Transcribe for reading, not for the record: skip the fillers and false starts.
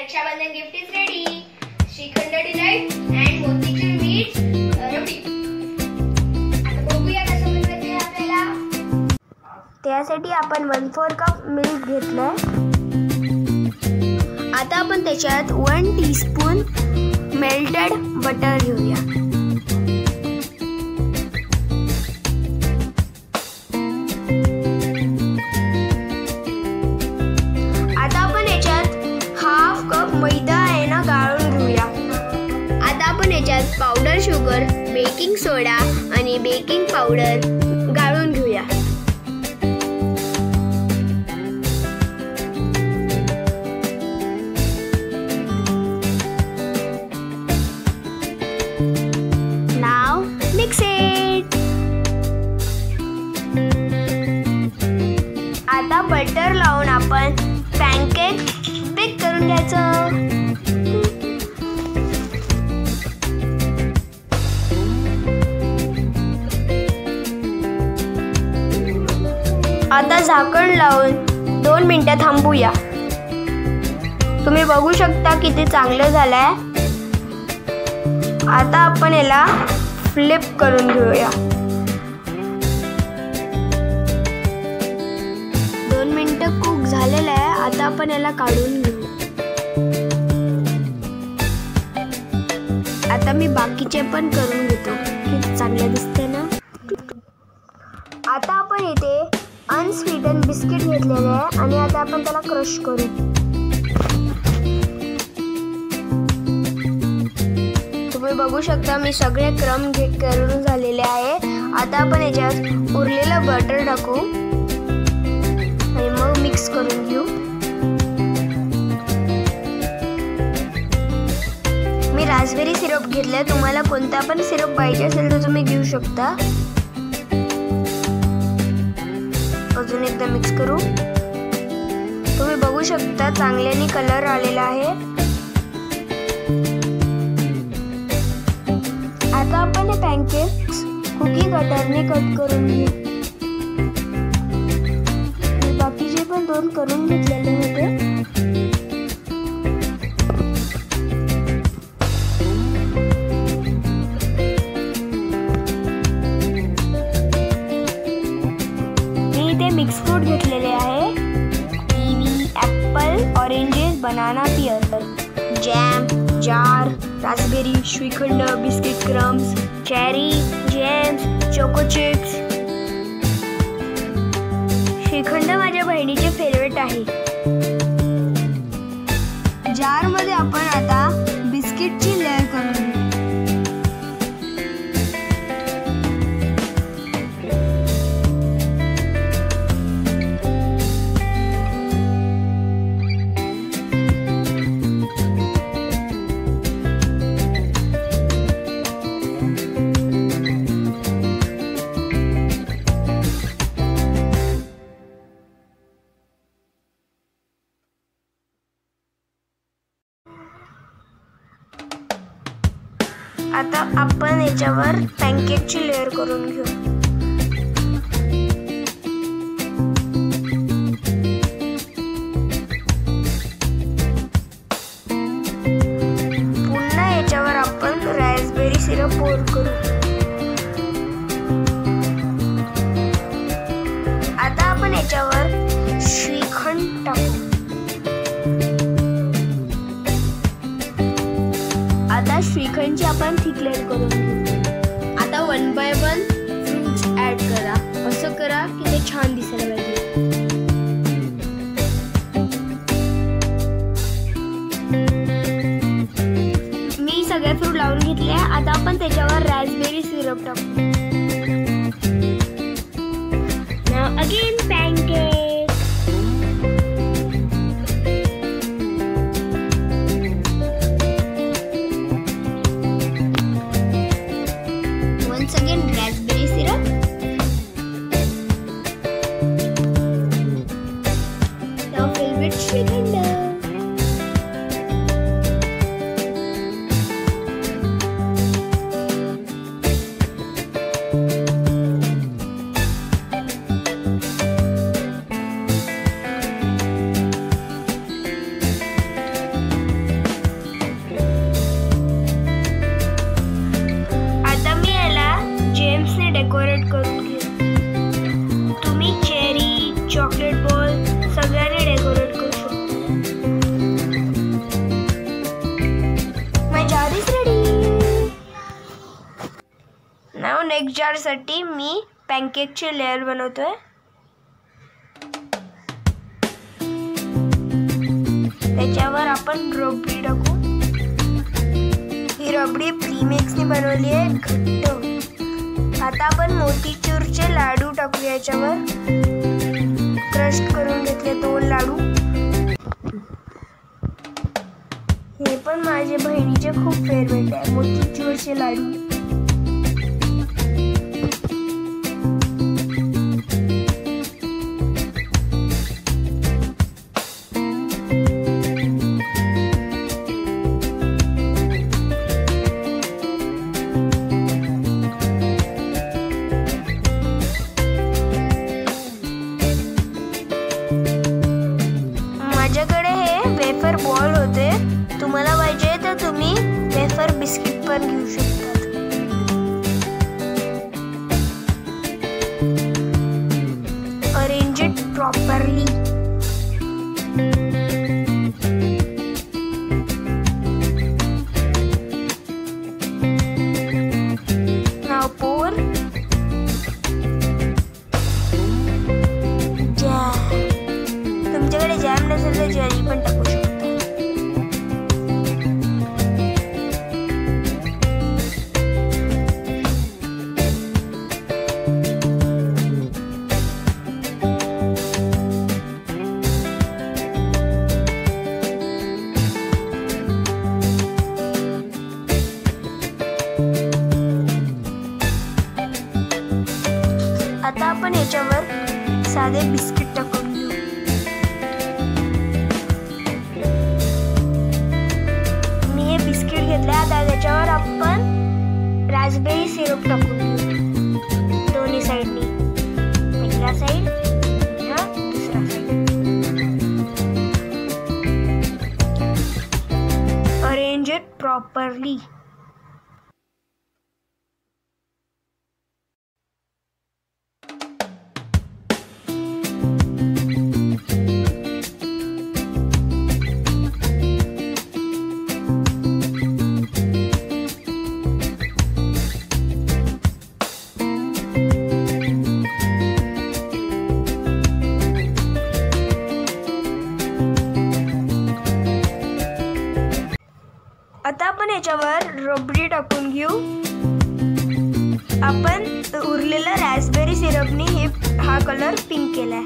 Rakshabandhan gift is ready. Shrikhand delight and motichoor मीठ रबडी. आता बघूया कसं बनवायचं आपल्याला. त्यासाठी आपण 1/4 कप मिल्क घेतलंय. आता आपण त्याच्यात 1 टीस्पून मेल्टेड बटर घेऊया. आता आपण याच्यात 1/2 कप मैदा आहे ना गाळून घेऊया. आता आपण याच्यात पावडर शुगर, बेकिंग सोडा आणि बेकिंग पावडर गाळून घेऊया. Now mix it. आता बटर लावून आपण पॅनकेक बेक करून घ्यायचं. आता झाकण लावून 2 मिनिटं थांबूया. तुम्ही बघू शकता किती चांगलं झालंय. आता आपण याला फ्लिप करून घेऊया. 2 मिनिटं कुक झालेलं आहे. आता आपण याला काढून घेऊ. आता मी बाकीचे पण करून घेतो. किती चांगलं दिसतंय ना. आता आपण इथे अनस्वीटन बिस्किट घेतलेले आहे आणि आता आपण त्याला क्रश करू. तुम्ही बघू शकता मी सगळे क्रम करून झालेले आहे. आता आपण याच्यात उरलेलं बटर टाकू आणि मग मिक्स करून घेऊ. मी रास्पबेरी सिरप घेतलाय. तुम्हाला कोणता पण सिरप पाहिजे असेल तर तुम्ही घेऊ शकता. अजून एकदा मिक्स करू. तुम्ही बघू शकता चांगल्याने कलर आलेला आहे. आता आपण हे पॅनकेक्स कुकी कटरने कट करून घेऊ. बाकीचे पण 2 करून घेतलेले होते. मी इथे मिक्स फ्रूट घेतलेले आहे. Kiwi, apple, oranges, banana, pear, jam, jar, raspberry, shrikhand, biscuit crumbs, cherry, gems, choco chips. Shrikhand माझ्या बहिणीचे फेवरेट आहे. जारमध्ये आपण आता बिस्किटची लेअर करून घेऊ. आता आपण याच्यावर पॅनकेकची लेअर करून घेऊ. पुन्हा याच्यावर आपण रास्पबेरी सिरप पोर करू. आता आपण याच्यावर श्रीखंड टाकू. आता श्रीखंडची आपण थिक लेअर करून घेऊ. आता 1 by 1 फ्रूट्स ऍड करा. असं करा की ते छान दिसायला पाहिजे. मी सगळे फ्रूट लावून घेतले. आता आपण त्याच्यावर रास्पबेरी सिरप टाकू. Now again pancake. Again raspberry syrup. Now fill with Shrikhand. Cake जारसाठी मी पॅनकेकची लेअर बनवतोय. त्याच्यावर आपण रबडी टाकू. ही रबडी प्रीमिक्सने बनवली आहे घट्ट. आता आपण मोतीचूरचे लाडू टाकू याच्यावर. क्रश करून घेतले 2 लाडू. हे पण माझ्या बहिणीचे खूप फेवरेट आहे मोतीचूरचे लाडू. माझ्याकडे हे वेफर बॉल होते. तुम्हाला पाहिजे तर तुम्ही वेफर बिस्किट पण घेऊ शकतात. Arrange it properly. Now pour jam. तुमच्याकडे जॅम नसेल तर जेली पण टाकू शकता. आता आपण याच्यावर साधे बिस्किट टाकून घेऊ. मी हे बिस्किट घेतले. आता त्याच्यावर आपण रास्पबेरी सिरप टाकून घेऊ दोन्ही साईडनी. पहिला साईड हा दुसरा साईड. Arrange it properly. आता आपण याच्यावर रबडी टाकून घेऊ. आपण उरलेला रास्पबेरी सिरपनी हा कलर पिंक केलाय.